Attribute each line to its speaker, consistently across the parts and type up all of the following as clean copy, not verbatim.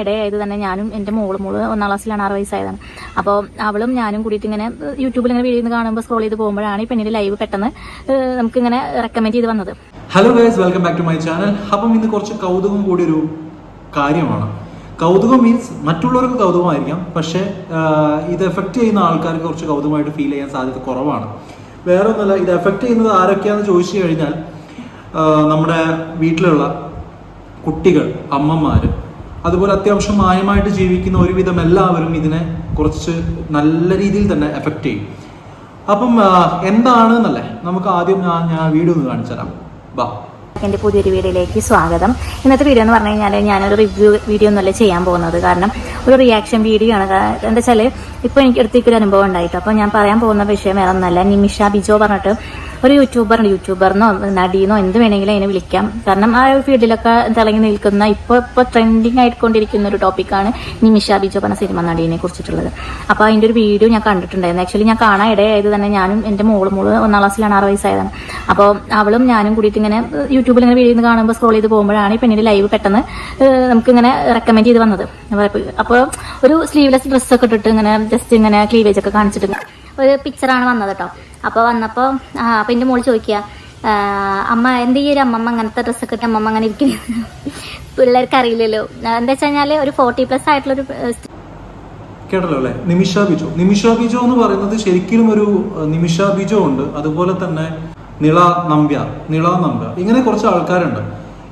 Speaker 1: ഇടയായത് തന്നെ ഞാനും എൻ്റെ മോള് 1ാം ക്ലാസ്സിലാണ്, 6 വയസ്സായതാണ്. അപ്പോൾ അവളും ഞാനും കൂടിയിട്ട് ഇങ്ങനെ യൂട്യൂബിൽ ഇങ്ങനെ വീഡിയോ കാണുമ്പോൾ സ്ക്രോൾ ചെയ്ത് പോകുമ്പോഴാണ് ഈ പെണ്ണിന്റെ ലൈവ് പെട്ടെന്ന് നമുക്കിങ്ങനെ റെക്കമെൻഡ് ചെയ്ത് വന്നത്.
Speaker 2: Hello guys, welcome back to my channel. അപ്പം ഇന്ന് കുറച്ച് കൗതുകം കൂടിയൊരു കാര്യമാണ്. കൗതുകം മീൻസ് മറ്റുള്ളവർക്ക് കൗതുകമായിരിക്കാം, പക്ഷേ ഇത് എഫക്റ്റ് ചെയ്യുന്ന ആൾക്കാർക്ക് കുറച്ച് കൗതുകമായിട്ട് ഫീൽ ചെയ്യാൻ സാധ്യത കുറവാണ്. വേറെ ഒന്നുമല്ല, ഇത് എഫക്റ്റ് ചെയ്യുന്നത് ആരൊക്കെയാണെന്ന് ചോദിച്ചു കഴിഞ്ഞാൽ നമ്മുടെ വീട്ടിലുള്ള കുട്ടികൾ, അമ്മമാർ, അതുപോലെ അത്യാവശ്യം മായമായിട്ട് ജീവിക്കുന്ന ഒരുവിധം എല്ലാവരും ഇതിനെ കുറച്ച് നല്ല രീതിയിൽ തന്നെ എഫക്റ്റ് ചെയ്യും. അപ്പം എന്താണെന്നല്ലേ നമുക്ക് ആദ്യം ഞാൻ വീഡിയോ ഒന്ന് കാണിച്ചു തരാം. ബാ.
Speaker 1: എൻ്റെ പുതിയൊരു വീഡിയോയിലേക്ക് സ്വാഗതം. ഇന്നത്തെ വീഡിയോ എന്ന് പറഞ്ഞു കഴിഞ്ഞാൽ ഞാനൊരു റിവ്യൂ വീഡിയോ ഒന്നുമല്ല ചെയ്യാൻ പോകുന്നത്. കാരണം ഒരു റിയാക്ഷൻ വീഡിയോ ആണ്. എന്താ വെച്ചാൽ ഇപ്പോൾ എനിക്ക് അടുത്തേക്കൊരു അനുഭവം ഉണ്ടായിട്ട്, അപ്പോൾ ഞാൻ പറയാൻ പോകുന്ന വിഷയം വേറെ ഒന്നല്ല. നിമിഷ ബിജോ പറഞ്ഞിട്ട് ഒരു യൂട്യൂബറിനോ നടീനോ എന്ത് വേണമെങ്കിലും അതിനെ വിളിക്കാം. കാരണം ആ ഒരു ഫീൽഡിലൊക്കെ തിളങ്ങി നിൽക്കുന്ന ഇപ്പോൾ ട്രെൻഡിങ് ആയിക്കൊണ്ടിരിക്കുന്ന ഒരു ടോപ്പിക്കാണ് നിമിഷ ബിജോ പറഞ്ഞ സിനിമ നടീനെ കുറിച്ചിട്ടുള്ളത്. അപ്പോൾ അതിൻ്റെ ഒരു വീഡിയോ ഞാൻ കണ്ടിട്ടുണ്ടായിരുന്നു. ആക്ച്വലി ഞാൻ കാണാൻ ഇടയായത് തന്നെ ഞാനും എൻ്റെ മോള് 1ാം ക്ലാസ്സിലാണ്, 6 വയസ്സായതാണ്. അപ്പോൾ അവളും ഞാനും കൂടിയിട്ട് ഇങ്ങനെ യൂട്യൂബിൽ ഇങ്ങനെ വീഡിയോ കാണുമ്പോൾ സ്ക്രോൾ ചെയ്ത് പോകുമ്പോഴാണ് ഈ പെണ്ണിന്റെ ലൈവ് പെട്ടെന്ന് നമുക്കിങ്ങനെ റെക്കമെൻഡ് ചെയ്ത് വന്നത്. അപ്പോൾ ഒരു സ്ലീവ്ലെസ് ഡ്രസ്സൊക്കെ ഇട്ടിട്ട് ഇങ്ങനെ ജസ്റ്റ് ഇങ്ങനെ ക്ലീവേജ് ഒക്കെ കാണിച്ചിട്ട് ഒരു പിക്ചറാണ് വന്നത് കേട്ടോ. അപ്പോൾ വന്നപ്പോൾ എൻ്റെ മോള് ചോദിക്കുക, അമ്മ എന്ത് ഈ ഒരു അമ്മമ്മ അങ്ങനത്തെ ഡ്രസ്സൊക്കെ ഇട്ട് അമ്മമ്മ അങ്ങനെ ഇരിക്കുന്നത് പിള്ളേർക്ക് അറിയില്ലല്ലോ. എന്താ വെച്ച് കഴിഞ്ഞാൽ ഒരു 40+ ആയിട്ടുള്ളൊരു
Speaker 2: കേട്ടല്ലോ അല്ലെ, നിമിഷ ബിജോ എന്ന് പറയുന്നത് ശരിക്കും ഒരു നിമിഷ ബിജോ ഉണ്ട്, അതുപോലെ തന്നെ നിള നമ്പ്യാർ, ഇങ്ങനെ കുറച്ച് ആൾക്കാരുണ്ട്.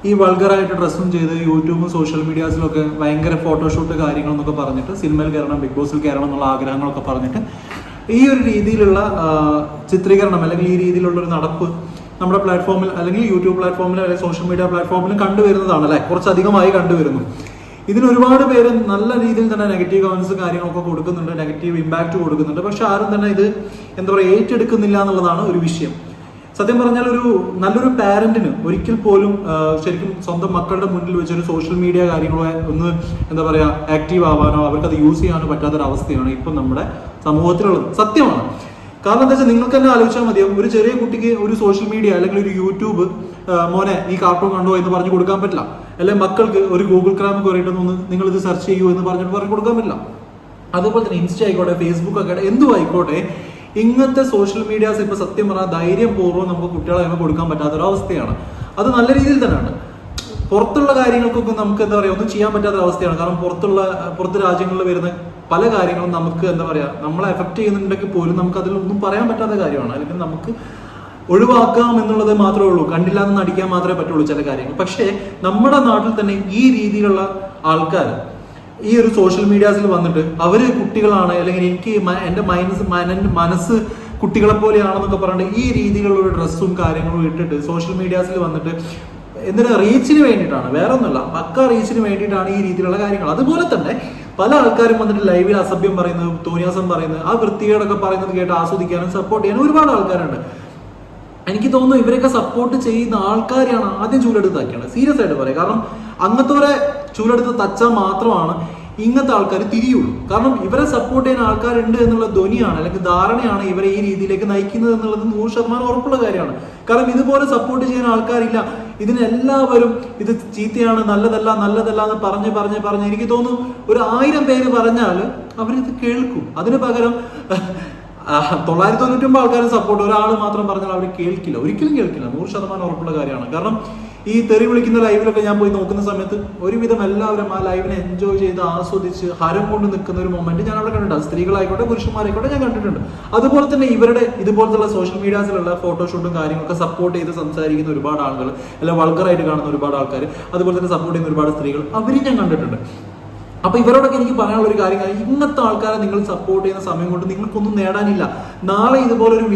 Speaker 2: ഈ വൾഗറായിട്ട് ഡ്രസ്സും ചെയ്ത് യൂട്യൂബും സോഷ്യൽ മീഡിയാസിലൊക്കെ ഭയങ്കര ഫോട്ടോഷൂട്ട് കാര്യങ്ങളെന്നൊക്കെ പറഞ്ഞിട്ട് സിനിമയിൽ കയറണം, ബിഗ് ബോസിൽ കയറണം എന്നുള്ള ആഗ്രഹങ്ങളൊക്കെ പറഞ്ഞിട്ട് ഈ ഒരു രീതിയിലുള്ള ചിത്രീകരണം അല്ലെങ്കിൽ ഈ രീതിയിലുള്ള ഒരു നടപ്പ് നമ്മുടെ പ്ലാറ്റ്ഫോമിൽ അല്ലെങ്കിൽ യൂട്യൂബ് പ്ലാറ്റ്ഫോമിൽ അല്ലെങ്കിൽ സോഷ്യൽ മീഡിയ പ്ലാറ്റ്ഫോമിലും കണ്ടുവരുന്നതാണ് അല്ലെ, കുറച്ചധികമായി കണ്ടുവരുന്നു. ഇതിന് ഒരുപാട് പേര് നല്ല രീതിയിൽ തന്നെ നെഗറ്റീവ് കമന്റ്സ് കാര്യങ്ങളൊക്കെ കൊടുക്കുന്നുണ്ട്, നെഗറ്റീവ് ഇമ്പാക്ട് കൊടുക്കുന്നുണ്ട്. പക്ഷെ ആരും തന്നെ ഇത് എന്താ പറയുക ഏറ്റെടുക്കുന്നില്ല എന്നുള്ളതാണ് ഒരു വിഷയം. സത്യം പറഞ്ഞാൽ ഒരു നല്ലൊരു പാരന്റിന് ഒരിക്കൽ പോലും ശരിക്കും സ്വന്തം മക്കളുടെ മുന്നിൽ വെച്ചൊരു സോഷ്യൽ മീഡിയ കാര്യങ്ങളോ ഒന്ന് എന്താ പറയുക ആക്റ്റീവ് ആവാനോ അവർക്കത് യൂസ് ചെയ്യാനോ പറ്റാത്തൊരവസ്ഥയാണ് ഇപ്പം നമ്മുടെ സമൂഹത്തിലുള്ളത്. സത്യമാണ്. കാരണം എന്താ വെച്ചാൽ നിങ്ങൾക്ക് തന്നെ ആലോചിച്ചാൽ മതിയാവും, ഒരു ചെറിയ കുട്ടിക്ക് ഒരു സോഷ്യൽ മീഡിയ അല്ലെങ്കിൽ ഒരു യൂട്യൂബ് മോനെ ഈ കാർട്ടൂൺ കണ്ടോ എന്ന് പറഞ്ഞു കൊടുക്കാൻ പറ്റില്ല. അല്ലെങ്കിൽ മക്കൾക്ക് ഒരു ഗൂഗിൾ ക്രാം കയറിയിട്ടൊന്ന് നിങ്ങൾ ഇത് സെർച്ച് ചെയ്യൂ എന്ന് പറഞ്ഞിട്ട് പറഞ്ഞു കൊടുക്കാൻ പറ്റില്ല. അതുപോലെ തന്നെ ഇൻസ്റ്റ ആയിക്കോട്ടെ, ഫേസ്ബുക്ക് ആയിക്കോട്ടെ, എന്തും ആയിക്കോട്ടെ, ഇങ്ങനത്തെ സോഷ്യൽ മീഡിയാസ് ഇപ്പൊ സത്യം പറഞ്ഞാൽ ധൈര്യപൂർവ്വം നമുക്ക് കുട്ടികളെ കൊടുക്കാൻ പറ്റാത്തൊരവസ്ഥയാണ്. അത് നല്ല രീതിയിൽ തന്നെയാണ്. പുറത്തുള്ള കാര്യങ്ങൾക്കൊക്കെ നമുക്ക് എന്താ പറയുക ഒന്നും ചെയ്യാൻ പറ്റാത്തൊരവസ്ഥയാണ്. കാരണം പുറത്ത് രാജ്യങ്ങളിൽ വരുന്ന പല കാര്യങ്ങളും നമുക്ക് എന്താ പറയുക നമ്മളെ എഫക്ട് ചെയ്യുന്നുണ്ടെങ്കിൽ പോലും നമുക്ക് അതിലൊന്നും പറയാൻ പറ്റാത്ത കാര്യമാണ്. അല്ലെങ്കിൽ നമുക്ക് ഒഴിവാക്കാം എന്നുള്ളത് മാത്രമേ ഉള്ളൂ, കണ്ടില്ല എന്ന് നടിക്കാൻ മാത്രമേ പറ്റുള്ളൂ ചില കാര്യങ്ങൾ. പക്ഷേ നമ്മുടെ നാട്ടിൽ തന്നെ ഈ രീതിയിലുള്ള ആൾക്കാർ ഈ ഒരു സോഷ്യൽ മീഡിയാസിൽ വന്നിട്ട് അവര് കുട്ടികളാണ് അല്ലെങ്കിൽ എനിക്ക് എൻ്റെ മനസ്സ് കുട്ടികളെ പോലെയാണെന്നൊക്കെ പറഞ്ഞിട്ട് ഈ രീതിയിലുള്ള ഒരു ഡ്രസ്സും കാര്യങ്ങളും ഇട്ടിട്ട് സോഷ്യൽ മീഡിയാസിൽ വന്നിട്ട് എന്തിനാ റീച്ചിന് വേണ്ടിയിട്ടാണ്, വേറെ ഒന്നുമല്ല, പക്ക റീച്ചിന് വേണ്ടിയിട്ടാണ് ഈ രീതിയിലുള്ള കാര്യങ്ങൾ. അതുപോലെ തന്നെ പല ആൾക്കാരും വന്നിട്ട് ലൈവിൽ അസഭ്യം പറയുന്നത്, തോന്നിയാസം പറയുന്നത്, ആ വൃത്തികേടൊക്കെ പറയുന്നത് കേട്ട് ആസ്വദിക്കാനും സപ്പോർട്ട് ചെയ്യാനും ഒരുപാട് ആൾക്കാരുണ്ട്. എനിക്ക് തോന്നുന്നു ഇവരൊക്കെ സപ്പോർട്ട് ചെയ്യുന്ന ആൾക്കാരെയാണ് ആദ്യം ചൂലെടുത്ത് തയ്ക്കേണ്ടത്. സീരിയസ് ആയിട്ട് പറയാം. കാരണം അങ്ങനത്തെ ചൂലെടുത്ത് തച്ചാൽ മാത്രമാണ് ഇങ്ങനത്തെ ആൾക്കാർ തിരിയുള്ളൂ. കാരണം ഇവരെ സപ്പോർട്ട് ചെയ്യുന്ന ആൾക്കാരുണ്ട് എന്നുള്ള ധ്വനിയാണ് അല്ലെങ്കിൽ ധാരണയാണ് ഇവരെ ഈ രീതിയിലേക്ക് നയിക്കുന്നത് എന്നുള്ളത് 100% ഉറപ്പുള്ള കാര്യമാണ്. കാരണം ഇതുപോലെ സപ്പോർട്ട് ചെയ്യുന്ന ആൾക്കാരില്ല. ഇതിനെല്ലാവരും ഇത് ചീത്തയാണ്, നല്ലതല്ല എന്ന് പറഞ്ഞ് എനിക്ക് തോന്നുന്നു ഒരു 1000 പേര് പറഞ്ഞാൽ അവരിത് കേൾക്കും. അതിന് പകരം 999 ആൾക്കാരും സപ്പോർട്ട് ഒരാൾ മാത്രം പറഞ്ഞാൽ അവർ കേൾക്കില്ല, ഒരിക്കലും കേൾക്കില്ല. 100% ഉറപ്പുള്ള കാര്യമാണ്. കാരണം ഈ തെറി വിളിക്കുന്ന ലൈവിലൊക്കെ ഞാൻ പോയി നോക്കുന്ന സമയത്ത് ഒരുവിധം എല്ലാവരും ആ ലൈവിനെ എൻജോയ് ചെയ്ത് ആസ്വദിച്ച് ഹരം കൊണ്ട് നിൽക്കുന്ന ഒരു മൊമെന്റ് ഞാൻ അവിടെ കണ്ടിട്ടുണ്ട്. സ്ത്രീകളായിക്കോട്ടെ പുരുഷന്മാരായിക്കോട്ടെ ഞാൻ കണ്ടിട്ടുണ്ട്. അതുപോലെ തന്നെ ഇവരുടെ ഇതുപോലത്തുള്ള സോഷ്യൽ മീഡിയാസിലുള്ള ഫോട്ടോഷൂട്ടും കാര്യങ്ങളൊക്കെ സപ്പോർട്ട് ചെയ്ത് സംസാരിക്കുന്ന ഒരുപാട് ആളുകൾ, അല്ല വൾഗറായിട്ട് കാണുന്ന ഒരുപാട് ആൾക്കാർ, അതുപോലെ തന്നെ സപ്പോർട്ട് ചെയ്യുന്ന ഒരുപാട് സ്ത്രീകൾ, അവരും ഞാൻ കണ്ടിട്ടുണ്ട്. അപ്പൊ ഇവരോടൊക്കെ എനിക്ക് പറയാനുള്ള ഒരു കാര്യം, ഇങ്ങനത്തെ ആൾക്കാരെ നിങ്ങൾ സപ്പോർട്ട് ചെയ്യുന്ന സമയം കൊണ്ട് നിങ്ങൾക്കൊന്നും നേടാനില്ല. നാളെ ഇതുപോലെ ഒരു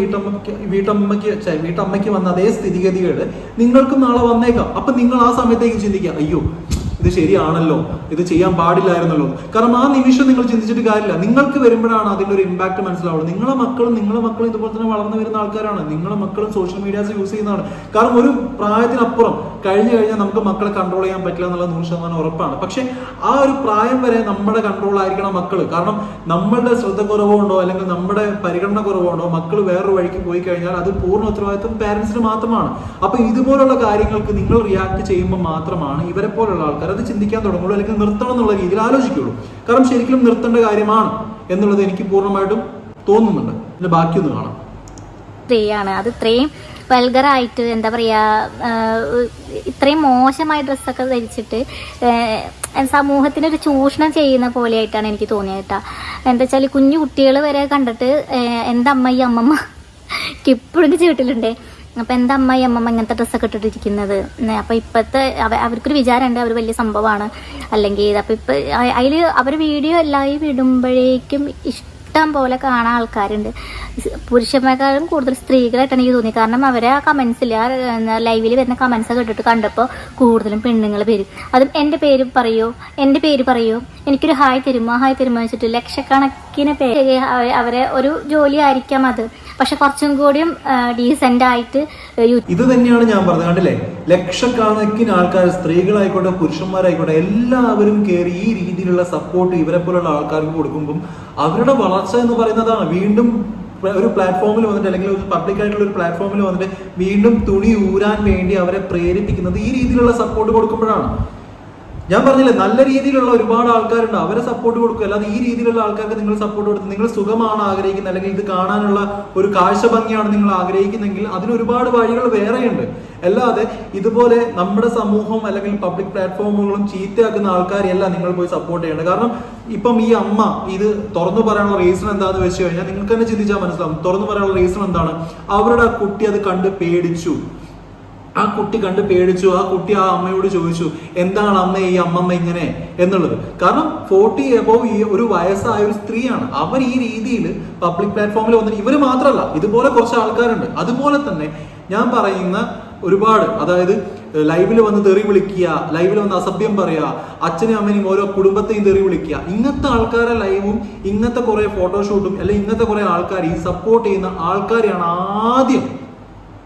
Speaker 2: വീട്ടമ്മയ്ക്ക് വന്ന അതേ സ്ഥിതിഗതികൾ നിങ്ങൾക്കും നാളെ വന്നേക്കാം. അപ്പൊ നിങ്ങൾ ആ സമയത്തേക്ക് ചിന്തിക്കുക, അയ്യോ ഇത് ശരിയാണല്ലോ, ഇത് ചെയ്യാൻ പാടില്ലായിരുന്നല്ലോ. കാരണം ആ നിമിഷം നിങ്ങൾ ചിന്തിച്ചിട്ട് കാര്യമില്ല. നിങ്ങൾക്ക് വരുമ്പോഴാണ് അതിൻ്റെ ഒരു ഇമ്പാക്ട് മനസ്സിലാവുള്ളൂ. നിങ്ങളെ മക്കളും ഇതുപോലെ തന്നെ വളർന്നു വരുന്ന ആൾക്കാരാണ്. നിങ്ങളെ മക്കളും സോഷ്യൽ മീഡിയാസ് യൂസ് ചെയ്യുന്നതാണ്. കാരണം ഒരു പ്രായത്തിനപ്പുറം കഴിഞ്ഞു കഴിഞ്ഞാൽ നമുക്ക് മക്കളെ കൺട്രോൾ ചെയ്യാൻ പറ്റില്ല എന്നുള്ള 100% ഉറപ്പാണ്. പക്ഷെ ആ ഒരു പ്രായം വരെ നമ്മുടെ കൺട്രോൾ ആയിരിക്കണം മക്കള്. കാരണം നമ്മളുടെ ശ്രദ്ധ കുറവുണ്ടോ അല്ലെങ്കിൽ നമ്മുടെ പരിഗണന കുറവുണ്ടോ മക്കൾ വേറൊരു വഴിക്ക് പോയി കഴിഞ്ഞാൽ അത് പൂർണ്ണ ഉത്തരവാദിത്വം പാരന്റ്സിന് മാത്രമാണ്. അപ്പൊ ഇതുപോലുള്ള കാര്യങ്ങൾക്ക് നിങ്ങൾ റിയാക്ട് ചെയ്യുമ്പോൾ മാത്രമാണ് ഇവരെ പോലുള്ള ആൾക്കാർ അത് ചിന്തിക്കാൻ തുടങ്ങുള്ളൂ, അല്ലെങ്കിൽ നിർത്തണം എന്നുള്ള രീതിയിൽ ആലോചിക്കുള്ളൂ. കാരണം ശരിക്കും നിർത്തേണ്ട കാര്യമാണ് എന്നുള്ളത് എനിക്ക് പൂർണ്ണമായിട്ടും തോന്നുന്നുണ്ട്. ഇതിന്റെ ബാക്കിയൊന്ന് കാണാം.
Speaker 1: സ്ത്രീയാണ് അത് ഇത്രയും വൽഗറായിട്ട് എന്താ പറയാ, ഇത്രയും മോശമായ ഡ്രസ്സൊക്കെ ധരിച്ചിട്ട് സമൂഹത്തിനൊരു ചൂഷണം ചെയ്യുന്ന പോലെയായിട്ടാണ് എനിക്ക് തോന്നിയത് കേട്ടോ. എന്താ വെച്ചാൽ കുഞ്ഞു കുട്ടികൾ വരെ കണ്ടിട്ട് എന്താ അമ്മ ഈ അമ്മമ്മ ഇപ്പോഴും ചീട്ടിലുണ്ടേ, അപ്പൊ എന്താ അമ്മ ഈ അമ്മമ്മ ഇങ്ങനത്തെ ഡ്രസ്സൊക്കെ ഇട്ടിട്ടിരിക്കുന്നത്. അപ്പൊ ഇപ്പത്തെ അവർക്കൊരു വിചാരമുണ്ട് അവർ വലിയ സംഭവമാണ് അല്ലെങ്കിൽ. അപ്പൊ ഇപ്പൊ അതില് അവർ വീഡിയോ എല്ലാവരും വിടുമ്പോഴേക്കും ഇഷ്ടം പോലെ കാണാൻ ആൾക്കാരുണ്ട്. പുരുഷന്മാരെക്കാളും കൂടുതൽ സ്ത്രീകളായിട്ടാണ് എനിക്ക് തോന്നി. കാരണം അവരെ ആ കമന്റ്സിൽ ആ ലൈവിൽ വരുന്ന കമന്റ്സ് ഒക്കെ ഇട്ടിട്ട് കണ്ടപ്പോൾ കൂടുതലും പെണ്ണുങ്ങൾ വരും. അതും എൻ്റെ പേര് പറയോ, എൻ്റെ പേര് പറയോ, എനിക്കൊരു ഹായ് തരുമോ, ഹായ് തരുമോ വെച്ചിട്ട് ലക്ഷക്കണക്കിന് പേര്. അവരെ ഒരു ജോലി ആയിരിക്കാം അത്, പക്ഷെ കുറച്ചും കൂടിയും ഡീസെന്റ് ആയിട്ട്.
Speaker 2: ഇത് തന്നെയാണ് ഞാൻ പറഞ്ഞത്, കണ്ടില്ലേ? ലക്ഷക്കണക്കിന് ആൾക്കാർ, സ്ത്രീകളായിക്കോട്ടെ പുരുഷന്മാരായിക്കോട്ടെ, എല്ലാവരും കയറി ഈ രീതിയിലുള്ള സപ്പോർട്ട് ഇവരെ പോലുള്ള ആൾക്കാർക്ക് കൊടുക്കുമ്പം അവരുടെ വളർച്ച എന്ന് പറയുന്നതാണ് വീണ്ടും ഒരു പ്ലാറ്റ്ഫോമിൽ വന്നിട്ട്, അല്ലെങ്കിൽ ഒരു പബ്ലിക് ആയിട്ടുള്ള ഒരു പ്ലാറ്റ്ഫോമിൽ വന്നിട്ട് വീണ്ടും തുണി ഊരാൻ വേണ്ടി അവരെ പ്രേരിപ്പിക്കുന്നത് ഈ രീതിയിലുള്ള സപ്പോർട്ട് കൊടുക്കുമ്പോഴാണ്. ഞാൻ പറഞ്ഞില്ലേ, നല്ല രീതിയിലുള്ള ഒരുപാട് ആൾക്കാരുണ്ട്, അവരെ സപ്പോർട്ട് കൊടുക്കുക. അല്ലാതെ ഈ രീതിയിലുള്ള ആൾക്കാർക്ക് നിങ്ങൾ സപ്പോർട്ട് കൊടുത്ത് നിങ്ങൾ സുഖമാണ് ആഗ്രഹിക്കുന്നത്, അല്ലെങ്കിൽ ഇത് കാണാനുള്ള ഒരു കാഴ്ച ഭംഗിയാണ് നിങ്ങൾ ആഗ്രഹിക്കുന്നെങ്കിൽ അതിന് ഒരുപാട് വഴികൾ വേറെയുണ്ട്. അല്ലാതെ ഇതുപോലെ നമ്മുടെ സമൂഹം അല്ലെങ്കിൽ പബ്ലിക് പ്ലാറ്റ്ഫോമുകളും ചീത്തയാക്കുന്ന ആൾക്കാരെയല്ല നിങ്ങൾ പോയി സപ്പോർട്ട് ചെയ്യേണ്ടത്. കാരണം ഇപ്പം ഈ അമ്മ ഇത് തുറന്നു പറയാനുള്ള റീസൺ എന്താണെന്ന് വെച്ച് കഴിഞ്ഞാൽ നിങ്ങൾക്ക് തന്നെ ചിന്തിച്ചാൽ മനസ്സിലാവും. തുറന്നു പറയാനുള്ള റീസൺ എന്താണ്? അവരുടെ ആ കുട്ടി അത് കണ്ട് പേടിച്ചു. ആ കുട്ടി കണ്ട് പേടിച്ചു. ആ കുട്ടി ആ അമ്മയോട് ചോദിച്ചു, എന്താണ് അമ്മ ഈ അമ്മമ്മ ഇങ്ങനെ എന്നുള്ളത്. കാരണം 40 എബോവ് ഈ ഒരു വയസ്സായ ഒരു സ്ത്രീയാണ്. അവർ ഈ രീതിയിൽ പബ്ലിക് പ്ലാറ്റ്ഫോമിൽ വന്നിട്ട് ഇവര് മാത്രമല്ല, ഇതുപോലെ കുറച്ച് ആൾക്കാരുണ്ട്. അതുപോലെ തന്നെ ഞാൻ പറയുന്ന ഒരുപാട്, അതായത് ലൈവിൽ വന്ന് തെറി വിളിക്കുക, ലൈവിൽ വന്ന് അസഭ്യം പറയുക, അച്ഛനെയും അമ്മനെയും ഓരോ കുടുംബത്തെയും തെറി വിളിക്കുക, ഇങ്ങനത്തെ ആൾക്കാരെ ലൈവും ഇങ്ങനത്തെ കുറെ ഫോട്ടോഷൂട്ടും അല്ലെങ്കിൽ ഇങ്ങനത്തെ കുറെ ആൾക്കാർ ഈ സപ്പോർട്ട് ചെയ്യുന്ന ആൾക്കാരെയാണ് ആദ്യം,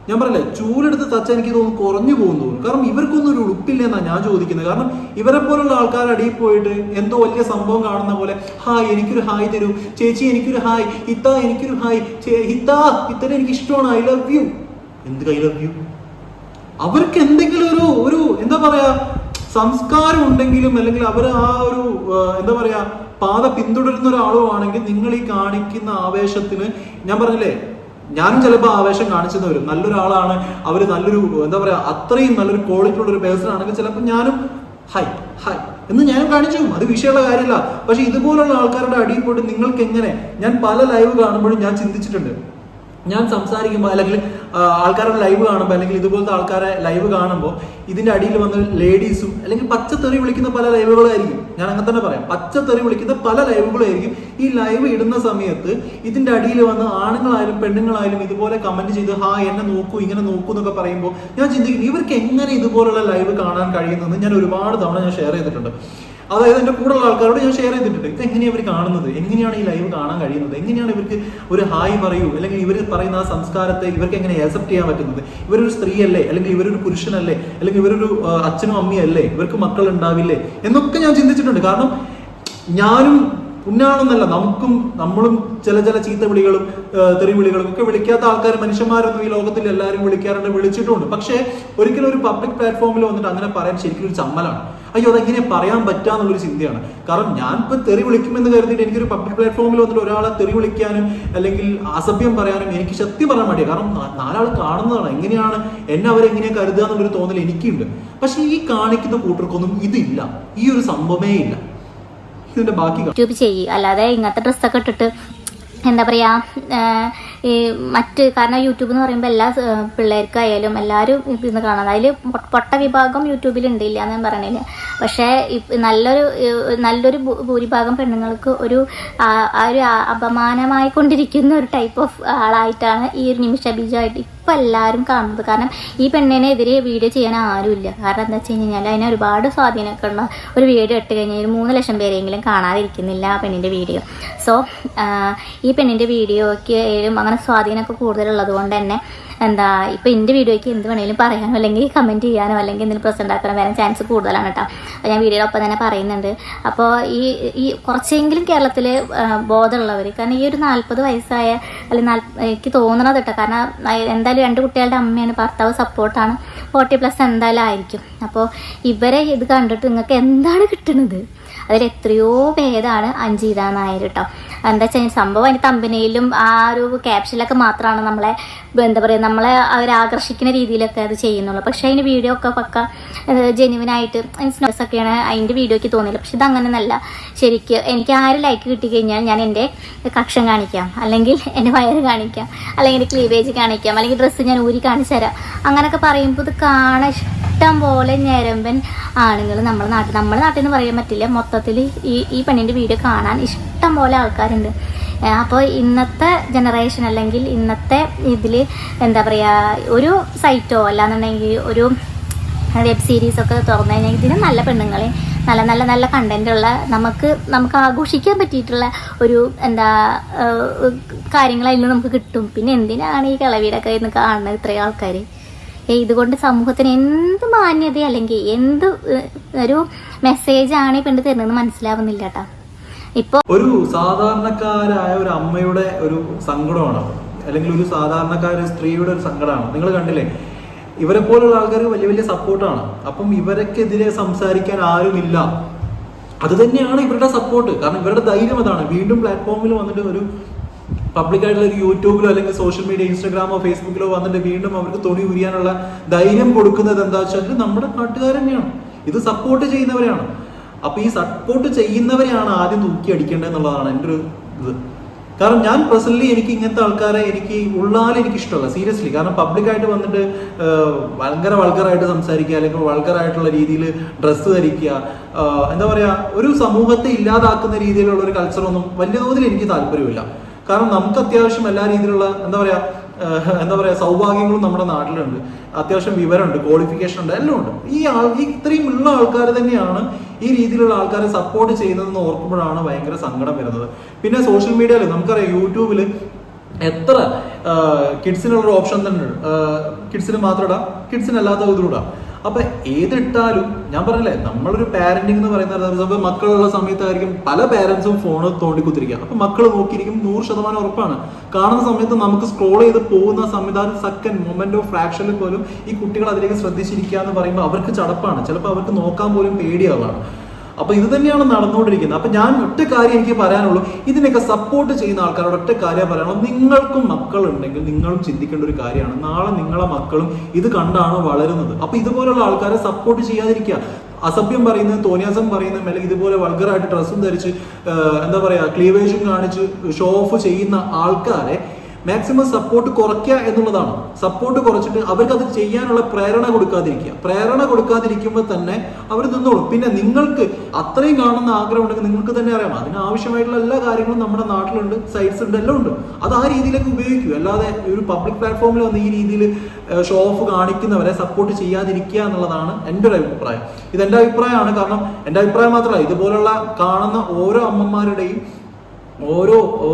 Speaker 2: ഞാൻ പറയില്ലേ, ചൂലെടുത്ത് തച്ച എനിക്ക് തോന്നുന്നു കുറഞ്ഞു പോകുന്നു. കാരണം ഇവർക്കൊന്നും ഒരു ഉടുപ്പില്ല എന്നാണ് ഞാൻ ചോദിക്കുന്നത്. കാരണം ഇവരെ പോലുള്ള ആൾക്കാർ അടിയിൽ പോയിട്ട് എന്തോ വലിയ സംഭവം കാണുന്ന പോലെ, ഹായ് എനിക്കൊരു ഹായ് തരൂ, ചേച്ചി എനിക്കൊരു ഹായ്, ഹിത്ത എനിക്കൊരു ഹായ്, ഇത്തരം എനിക്ക് ഇഷ്ടമാണ്, ഐ ലവ് യു. എന്ത് ഐ ലവ് യു? അവർക്ക് എന്തെങ്കിലും ഒരു എന്താ പറയാ സംസ്കാരം ഉണ്ടെങ്കിലും, അല്ലെങ്കിൽ അവർ ആ ഒരു എന്താ പറയാ പാത പിന്തുടരുന്ന ഒരാളും ആണെങ്കിൽ നിങ്ങൾ ഈ കാണിക്കുന്ന ആവേശത്തിന്, ഞാൻ പറഞ്ഞില്ലേ, ഞാനും ചിലപ്പോൾ ആവേശം കാണിച്ചെന്ന് വരും. നല്ലൊരാളാണ് അവർ, നല്ലൊരു എന്താ പറയാ അത്രയും നല്ലൊരു ക്വാളിറ്റി ഉള്ള ഒരു പേഴ്സൺ ആണെങ്കിൽ ചിലപ്പോൾ ഞാനും ഹായ് ഹായ് എന്ന് ഞാനും കാണിച്ചു, അത് വിഷയമുള്ള കാര്യമില്ല. പക്ഷെ ഇതുപോലുള്ള ആൾക്കാരുടെ അടിയിൽ പോയിട്ട് നിങ്ങൾക്ക് എങ്ങനെ, ഞാൻ പല ലൈവ് കാണുമ്പോഴും ഞാൻ ചിന്തിച്ചിട്ടുണ്ട്. ഞാൻ സംസാരിക്കുമ്പോൾ അല്ലെങ്കിൽ ആൾക്കാരുടെ ലൈവ് കാണുമ്പോൾ, അല്ലെങ്കിൽ ഇതുപോലത്തെ ആൾക്കാരെ ലൈവ് കാണുമ്പോൾ ഇതിന്റെ അടിയിൽ വന്ന് ലേഡീസും അല്ലെങ്കിൽ പച്ചത്തെറി വിളിക്കുന്ന പല ലൈവുകളായിരിക്കും. ഞാൻ അങ്ങനെ തന്നെ പറയാം, പച്ചത്തെറി വിളിക്കുന്ന പല ലൈവുകളായിരിക്കും. ഈ ലൈവ് ഇടുന്ന സമയത്ത് ഇതിന്റെ അടിയിൽ വന്ന് ആണുങ്ങളായാലും പെണ്ണുങ്ങളായാലും ഇതുപോലെ കമന്റ് ചെയ്ത് ഹായ് എന്നെ നോക്കൂ, ഇങ്ങനെ നോക്കൂ എന്നൊക്കെ പറയുമ്പോൾ ഞാൻ ചിന്തിക്കും, ഇവർക്ക് എങ്ങനെ ഇതുപോലുള്ള ലൈവ് കാണാൻ കഴിയുന്നതെന്ന് ഞാൻ ഒരുപാട് തവണ ഞാൻ ഷെയർ ചെയ്തിട്ടുണ്ട്. അതായത് എൻ്റെ കൂടെയുള്ള ആൾക്കാരോട് ഞാൻ ഷെയർ ചെയ്തിട്ടുണ്ട്, ഇത് എങ്ങനെയാണ് ഇവർ കാണുന്നത്, എങ്ങനെയാണ് ഈ ലൈവ് കാണാൻ കഴിയുന്നത്, എങ്ങനെയാണ് ഇവർക്ക് ഒരു ഹായ് പറയൂ, അല്ലെങ്കിൽ ഇവർ പറയുന്ന ആ സംസ്കാരത്തെ ഇവർക്ക് എങ്ങനെ ആക്സെപ്റ്റ് ചെയ്യാൻ പറ്റുന്നത്. ഇവരൊരു സ്ത്രീയല്ലേ, അല്ലെങ്കിൽ ഇവരൊരു പുരുഷനല്ലേ, അല്ലെങ്കിൽ ഇവരൊരു അച്ഛനും അമ്മയല്ലേ, ഇവർക്ക് മക്കൾ ഉണ്ടാവില്ലേ എന്നൊക്കെ ഞാൻ ചിന്തിച്ചിട്ടുണ്ട്. കാരണം ഞാനും പുണ്യാളെന്നല്ല, നമ്മളും ചില ചീത്ത വിളികളും തെറി വിളികളും ഒക്കെ വിളിക്കാത്ത ആൾക്കാർ, മനുഷ്യന്മാരൊന്നും ഈ ലോകത്തിൽ എല്ലാവരും വിളിക്കാറുണ്ട്, വിളിച്ചിട്ടുണ്ട്. പക്ഷേ ഒരിക്കലും ഒരു പബ്ലിക് പ്ലാറ്റ്ഫോമിൽ വന്നിട്ട് അങ്ങനെ പറയാൻ ശരിക്കും ഒരു ചമ്മലാണ്. അയ്യോ അതെങ്ങനെ പറയാൻ പറ്റാന്നുള്ളൊരു ചിന്തയാണ്. കാരണം ഞാൻ ഇപ്പൊ തെറി വിളിക്കുമെന്ന് കരുതിയിട്ട് എനിക്കൊരു പബ്ലിക് പ്ലാറ്റ്ഫോമിൽ വന്നിട്ട് ഒരാളെ തെറി വിളിക്കാനും അല്ലെങ്കിൽ അസഭ്യം പറയാനും എനിക്ക് സത്യം പറയാൻ മടിയാണ്. കാരണം നാലാൾ കാണുന്നതാണ്, എങ്ങനെയാണ് എന്നെ അവരെങ്ങനെയാണ് കരുതുക എന്നുള്ളൊരു തോന്നൽ എനിക്കുണ്ട്. പക്ഷെ ഈ കാണിക്കുന്ന കൂട്ടർക്കൊന്നും ഇതില്ല, ഈ ഒരു സംഭവമേ ഇല്ല. ഇതിന്റെ ബാക്കി
Speaker 1: യൂട്യൂബ് ചെയ്യും, അല്ലാതെ ഇങ്ങനത്തെ ഡ്രസ്സൊക്കെ ഇട്ടിട്ട് എന്താ പറയാ ഈ മറ്റ്, കാരണം യൂട്യൂബ് എന്ന് പറയുമ്പോൾ എല്ലാ പിള്ളേർക്കായാലും എല്ലാവരും ഇന്ന് കാണാം. അതിൽ പൊട്ട വിഭാഗം യൂട്യൂബിലുണ്ട്, ഇല്ല എന്ന് ഞാൻ പറയണില്ല. പക്ഷേ നല്ലൊരു ഭൂരിഭാഗം പെണ്ണുങ്ങൾക്ക് ഒരു അപമാനമായി കൊണ്ടിരിക്കുന്ന ഒരു ടൈപ്പ് ഓഫ് ആളായിട്ടാണ് ഈ ഒരു നിമിഷ ബിജുവായിട്ട് ഇപ്പം എല്ലാവരും കാണുന്നത്. കാരണം ഈ പെണ്ണിനെതിരെ വീഡിയോ ചെയ്യാൻ ആരുമില്ല. കാരണം എന്താ വെച്ച് കഴിഞ്ഞാൽ അതിനെ ഒരുപാട് സ്വാധീനമൊക്കെ ഉള്ള ഒരു വീഡിയോ ഇട്ട് കഴിഞ്ഞാൽ 3 ലക്ഷം പേരെങ്കിലും കാണാതിരിക്കുന്നില്ല ആ പെണ്ണിൻ്റെ വീഡിയോ. സോ ഈ പെണ്ണിൻ്റെ വീഡിയോയ്ക്ക് അങ്ങനെ സ്വാധീനമൊക്കെ കൂടുതലുള്ളത് കൊണ്ട് തന്നെ എന്താ ഇപ്പം എൻ്റെ വീഡിയോയ്ക്ക് എന്ത് വേണമെങ്കിലും പറയാനോ അല്ലെങ്കിൽ കമൻറ്റ് ചെയ്യാനോ അല്ലെങ്കിൽ എന്തെങ്കിലും പ്രസൻറ്റ് ആക്കാനോ വരാൻ ചാൻസ് കൂടുതലാണ് കേട്ടോ. അപ്പോൾ ഞാൻ വീഡിയോയുടെ ഒപ്പം തന്നെ പറയുന്നുണ്ട്. അപ്പോൾ ഈ കുറച്ചെങ്കിലും കേരളത്തിൽ ബോധമുള്ളവർ, കാരണം ഈ ഒരു 40 വയസ്സായ അല്ലെങ്കിൽ എനിക്ക് തോന്നണത് കേട്ടോ, കാരണം എന്തായാലും 2 കുട്ടികളുടെ അമ്മയാണ്, ഭർത്താവ് സപ്പോർട്ടാണ്, 40+ എന്തായാലും ആയിരിക്കും. അപ്പോൾ ഇവരെ ഇത് കണ്ടിട്ട് നിങ്ങൾക്ക് എന്താണ് കിട്ടുന്നത്? അതിൽ എത്രയോ ഭേദമാണ് അഞ്ജിത നായർ കേട്ടോ. എന്താ വെച്ചാൽ സംഭവം അതിൻ്റെ തമ്പനയിലും ആ ഒരു ക്യാപ്ഷനിലൊക്കെ മാത്രമാണ് നമ്മളെ എന്താ പറയുക, നമ്മളെ അവരാകർഷിക്കുന്ന രീതിയിലൊക്കെ അത് ചെയ്യുന്നുള്ളൂ. പക്ഷേ അതിൻ്റെ വീഡിയോ ഒക്കെ പക്ക ജെന്യുവനായിട്ട് ഒക്കെയാണ് അതിൻ്റെ വീഡിയോയ്ക്ക് തോന്നിയില്ല. പക്ഷെ ഇതങ്ങനെയൊന്നല്ല. ശരിക്കും എനിക്ക് ആരും ലൈക്ക് കിട്ടിക്കഴിഞ്ഞാൽ ഞാൻ എൻ്റെ കക്ഷം കാണിക്കാം, അല്ലെങ്കിൽ എൻ്റെ വയറ് കാണിക്കാം, അല്ലെങ്കിൽ എൻ്റെ ക്ലീവേജ് കാണിക്കാം, അല്ലെങ്കിൽ ഡ്രസ്സ് ഞാൻ ഊരി കാണിച്ചു തരാം. അങ്ങനെയൊക്കെ പറയുമ്പോൾ ഇത് കാണാൻ ഇഷ്ടം പോലെ ഞരമ്പൻ ആണുങ്ങൾ നമ്മുടെ നാട്ടിൽ നിന്ന് പറയാൻ പറ്റില്ല, മൊത്തത്തിൽ ഈ പെണ്ണിൻ്റെ വീഡിയോ കാണാൻ ഇഷ്ടം പോലെ ആൾക്കാരുണ്ട്. അപ്പോൾ ഇന്നത്തെ ജനറേഷൻ അല്ലെങ്കിൽ ഇന്നത്തെ ഇതിൽ എന്താ പറയുക, ഒരു സൈറ്റോ അല്ലാന്നുണ്ടെങ്കിൽ ഒരു വെബ് സീരീസൊക്കെ തുറന്നു കഴിഞ്ഞാൽ ഇതിന് നല്ല പെണ്ണുങ്ങളെ നല്ല നല്ല നല്ല കണ്ടൻറ്റുള്ള നമുക്ക് ആഘോഷിക്കാൻ പറ്റിയിട്ടുള്ള ഒരു എന്താ കാര്യങ്ങളതിൽ നമുക്ക് കിട്ടും. പിന്നെ എന്തിനാണ് ഈ കിളവിയിലൊക്കെ ഇന്ന് കാണുന്നത് ഇത്രയും ആൾക്കാർ? ഇതുകൊണ്ട് സമൂഹത്തിന് എന്ത് മാന്യത അല്ലെങ്കിൽ എന്ത് ഒരു മെസ്സേജാണ് ഈ പെണ്ണ് തരുന്നതെന്ന് മനസ്സിലാവുന്നില്ല കേട്ടോ. ഇപ്പോൾ
Speaker 2: ഒരു സാധാരണക്കാരായ ഒരു അമ്മയുടെ ഒരു സങ്കടമാണ്, അല്ലെങ്കിൽ ഒരു സാധാരണക്കാര സ്ത്രീയുടെ ഒരു സങ്കടമാണ്. നിങ്ങൾ കണ്ടില്ലേ, ഇവരെ പോലുള്ള ആൾക്കാർക്ക് വലിയ വലിയ സപ്പോർട്ടാണ്. അപ്പം ഇവരക്കെതിരെ സംസാരിക്കാൻ ആരുമില്ല. അത് തന്നെയാണ് ഇവരുടെ സപ്പോർട്ട്. കാരണം ഇവരുടെ ധൈര്യം അതാണ്. വീണ്ടും പ്ലാറ്റ്ഫോമിൽ വന്നിട്ട് ഒരു പബ്ലിക്കായിട്ടുള്ള ഒരു യൂട്യൂബിലോ അല്ലെങ്കിൽ സോഷ്യൽ മീഡിയ ഇൻസ്റ്റാഗ്രാമോ ഫേസ്ബുക്കിലോ വന്നിട്ട് വീണ്ടും അവർക്ക് തൊണി ഉരിയാനുള്ള ധൈര്യം കൊടുക്കുന്നത് എന്താ വെച്ചാൽ നമ്മുടെ നാട്ടുകാർ തന്നെയാണ്. ഇത് സപ്പോർട്ട് ചെയ്യുന്നവരാണ്. അപ്പൊ ഈ സപ്പോർട്ട് ചെയ്യുന്നവരെയാണ് ആദ്യം തൂക്കി അടിക്കേണ്ടത് എന്നുള്ളതാണ് എൻ്റെ ഒരു ഇത്. കാരണം ഞാൻ പേഴ്സണലി എനിക്ക് ഇങ്ങനത്തെ ആൾക്കാരെ എനിക്ക് ഇഷ്ടമല്ല, സീരിയസ്ലി. കാരണം പബ്ലിക്കായിട്ട് വന്നിട്ട് ഭയങ്കര വൾഗറായിട്ട് സംസാരിക്കുക, അല്ലെങ്കിൽ വൾഗറായിട്ടുള്ള രീതിയിൽ ഡ്രസ്സ് ധരിക്കുക, എന്താ പറയുക, ഒരു സമൂഹത്തെ ഇല്ലാതാക്കുന്ന രീതിയിലുള്ള ഒരു കൾച്ചറൊന്നും വലിയ തോതിൽ എനിക്ക് താല്പര്യമില്ല. കാരണം നമുക്ക് അത്യാവശ്യം എല്ലാ രീതിയിലുള്ള എന്താ പറയുക സൗഭാഗ്യങ്ങളും നമ്മുടെ നാട്ടിലുണ്ട്. അത്യാവശ്യം വിവരമുണ്ട്, ക്വാളിഫിക്കേഷൻ ഉണ്ട്, എല്ലാം ഉണ്ട്. ഈ ഇത്രയും ഉള്ള ആൾക്കാർ തന്നെയാണ് ഈ രീതിയിലുള്ള ആൾക്കാരെ സപ്പോർട്ട് ചെയ്യുന്നതെന്ന് ഓർക്കുമ്പോഴാണ് ഭയങ്കര സങ്കടം വരുന്നത്. പിന്നെ സോഷ്യൽ മീഡിയയിൽ നമുക്കറിയാം, യൂട്യൂബിൽ എത്ര കിഡ്സിനുള്ളൊരു ഓപ്ഷൻ തന്നെ ഉണ്ട്. കിഡ്സിന് മാത്രം ഇടാം, കിഡ്സിനല്ലാത്ത ഇതിലൂടാം. അപ്പൊ ഏതിട്ടാലും ഞാൻ പറഞ്ഞില്ലേ, നമ്മളൊരു പാരന്റിങ് എന്ന് പറയുന്നത് മക്കളുള്ള സമയത്തായിരിക്കും പല പാരന്റ്സും ഫോണ് തോണ്ടിക്കുത്തിരിക്കുക. അപ്പൊ മക്കൾ നോക്കിയിരിക്കും 100% ഉറപ്പാണ്. കാണുന്ന സമയത്ത് നമുക്ക് സ്ക്രോൾ ചെയ്ത് പോകുന്ന സംവിധാനം സെക്കൻഡ് മൊമെന്റ് ഓഫ് ഫ്രാക്ഷനിൽ പോലും ഈ കുട്ടികൾ അതിലേക്ക് ശ്രദ്ധിച്ചിരിക്കുക എന്ന് പറയുമ്പോൾ അവർക്ക് ചടപ്പാണ്. ചിലപ്പോൾ അവർക്ക് നോക്കാൻ പോലും പേടിയാവാണ്. അപ്പൊ ഇത് തന്നെയാണ് നടന്നുകൊണ്ടിരിക്കുന്നത്. അപ്പൊ ഞാൻ ഒറ്റ കാര്യം എനിക്ക് പറയാനുള്ളൂ, ഇതിനൊക്കെ സപ്പോർട്ട് ചെയ്യുന്ന ആൾക്കാരോട് ഒറ്റ കാര്യം പറയാനുള്ളൂ, നിങ്ങൾക്കും മക്കളുണ്ടെങ്കിൽ നിങ്ങളും ചിന്തിക്കേണ്ട ഒരു കാര്യമാണ്. നാളെ നിങ്ങളെ മക്കളും ഇത് കണ്ടാണ് വളരുന്നത്. അപ്പൊ ഇതുപോലുള്ള ആൾക്കാരെ സപ്പോർട്ട് ചെയ്യാതിരിക്കുക. അസഭ്യം പറയുന്നത്, തോന്നിയാസം പറയുന്നത്, അല്ലെങ്കിൽ ഇതുപോലെ വൾഗറായിട്ട് ഡ്രസ്സും ധരിച്ച് എന്താ പറയാ ക്ലീവേജും കാണിച്ച് ഷോ ഓഫ് ചെയ്യുന്ന ആൾക്കാരെ മാക്സിമം സപ്പോർട്ട് കുറയ്ക്കുക എന്നുള്ളതാണ്. സപ്പോർട്ട് കുറച്ചിട്ട് അവർക്ക് അത് ചെയ്യാനുള്ള പ്രേരണ കൊടുക്കാതിരിക്കുമ്പോൾ തന്നെ അവർ നിന്നോളും. പിന്നെ നിങ്ങൾക്ക് അത്രയും കാണുന്ന ആഗ്രഹം ഉണ്ടെങ്കിൽ നിങ്ങൾക്ക് തന്നെ അറിയാം, അതിനാവശ്യമായിട്ടുള്ള എല്ലാ കാര്യങ്ങളും നമ്മുടെ നാട്ടിലുണ്ട്, സൈറ്റ്സ് ഉണ്ട്, എല്ലാം ഉണ്ട്. അത് ആ രീതിയിലേക്ക് ഉപയോഗിക്കൂ. അല്ലാതെ ഒരു പബ്ലിക് പ്ലാറ്റ്ഫോമിൽ വന്ന് ഈ രീതിയിൽ ഷോ ഓഫ് കാണിക്കുന്നവരെ സപ്പോർട്ട് ചെയ്യാതിരിക്കുക എന്നുള്ളതാണ് എൻ്റെ ഒരു അഭിപ്രായം. ഇതെൻ്റെ അഭിപ്രായമാണ്. കാരണം എൻ്റെ അഭിപ്രായം മാത്രമല്ല, ഇതുപോലുള്ള കാണുന്ന ഓരോ അമ്മമാരുടെയും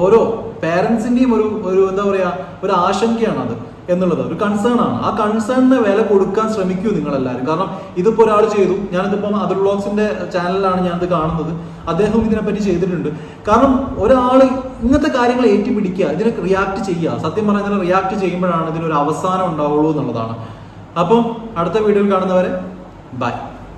Speaker 2: ഓരോ പാരൻസിന്റെയും ഒരു എന്താ പറയാ ഒരു ആശങ്കയാണ് അത് എന്നുള്ളത്, ഒരു കൺസേൺ ആണ്. ആ കൺസേണിന് വില കൊടുക്കാൻ ശ്രമിക്കൂ നിങ്ങളെല്ലാവരും. കാരണം ഇതിപ്പോ ഒരാൾ ചെയ്തു, ഞാനിതിപ്പം അതർ വ്ളോഗ്സിന്റെ ചാനലിലാണ് ഞാനിത് കാണുന്നത്, അദ്ദേഹം ഇതിനെപ്പറ്റി ചെയ്തിട്ടുണ്ട്. കാരണം ഒരാൾ ഇങ്ങനത്തെ കാര്യങ്ങൾ ഏറ്റുപിടിക്കുക, ഇതിനെ റിയാക്ട് ചെയ്യുക, സത്യം പറഞ്ഞാൽ ഇതിനെ റിയാക്ട് ചെയ്യുമ്പോഴാണ് ഇതിനൊരു അവസാനം ഉണ്ടാവുള്ളൂ എന്നുള്ളതാണ്. അപ്പം അടുത്ത വീഡിയോയിൽ കാണുന്നവരെ ബൈ.